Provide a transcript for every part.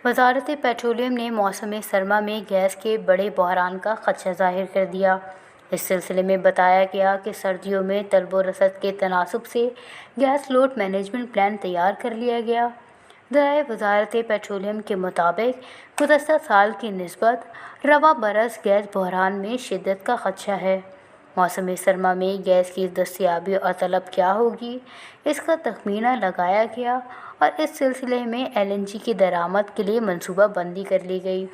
وزارت پیٹرولیم نے موسم سرما میں گیس کے بڑے بحران کا خدشہ ظاہر کر دیا۔ اس سلسلے میں بتایا گیا کہ سردیوں میں طلب و رسد کے تناسب سے گیس لوڈ مینجمنٹ پلان تیار کر لیا گیا۔ ذرائع وزارت پیٹرولیم کے مطابق گزشتہ سال کی نسبت رواں برس گیس بحران میں شدت کا خدشہ ہے۔ موسم سرما میں گیس کی دستیابی اور طلب کیا ہوگی، اس کا تخمینہ لگایا گیا اور اس سلسلے میں LNG کی درآمد کے لیے منصوبہ بندی کر لی گئی۔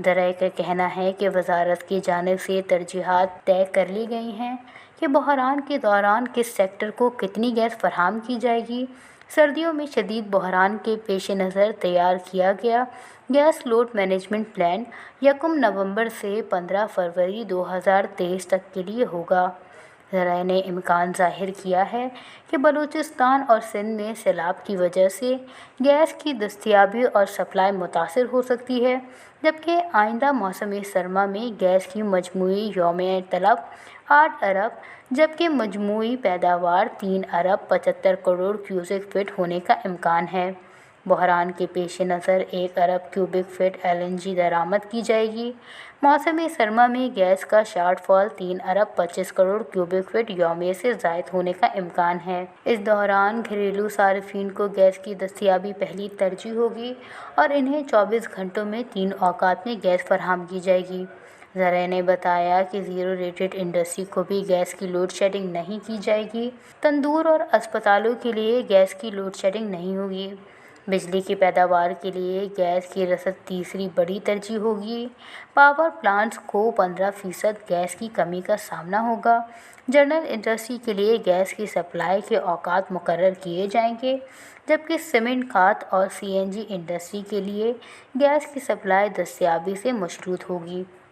ذرائع کا کہنا ہے کہ وزارت کی جانب سے ترجیحات طے کر لی گئی ہیں کہ بحران کے دوران کس سیکٹر کو کتنی گیس فراہم کی جائے گی۔ سردیوں میں شدید بحران کے پیش نظر تیار کیا گیا گیس لوڈ مینجمنٹ پلان 1 نومبر سے 15 فروری 2023 تک کے لیے ہوگا۔ ذرائع نے امکان ظاہر کیا ہے کہ بلوچستان اور سندھ میں سیلاب کی وجہ سے گیس کی دستیابی اور سپلائی متاثر ہو سکتی ہے، جبکہ آئندہ موسم سرما میں گیس کی مجموعی یومیہ طلب 8 ارب جبکہ مجموعی پیداوار 3 ارب 75 کروڑ کیوسیک فٹ ہونے کا امکان ہے۔ بحران کے پیش نظر 1 ارب کیوبک فٹ LNG درآمد کی جائے گی۔ موسم سرما میں گیس کا شارٹ فال 3 ارب 25 کروڑ کیوبک فٹ یومیہ سے زائد ہونے کا امکان ہے۔ اس دوران گھریلو صارفین کو گیس کی دستیابی پہلی ترجیح ہوگی اور انہیں 24 گھنٹوں میں 3 اوقات میں گیس فراہم کی جائے گی۔ ذرائع نے بتایا کہ زیرو ریٹڈ انڈسٹری کو بھی گیس کی لوڈ شیڈنگ نہیں کی جائے گی۔ تندور اور اسپتالوں کے لیے گیس کی لوڈ شیڈنگ نہیں ہوگی۔ بجلی کی پیداوار کے لیے گیس کی رسد تیسری بڑی ترجیح ہوگی۔ پاور پلانٹس کو 15% گیس کی کمی کا سامنا ہوگا۔ جنرل انڈسٹری کے لیے گیس کی سپلائی کے اوقات مقرر کیے جائیں گے، جبکہ سیمنٹ کھاد اور CNG انڈسٹری کے لیے گیس کی سپلائی دستیابی سے مشروط ہوگی۔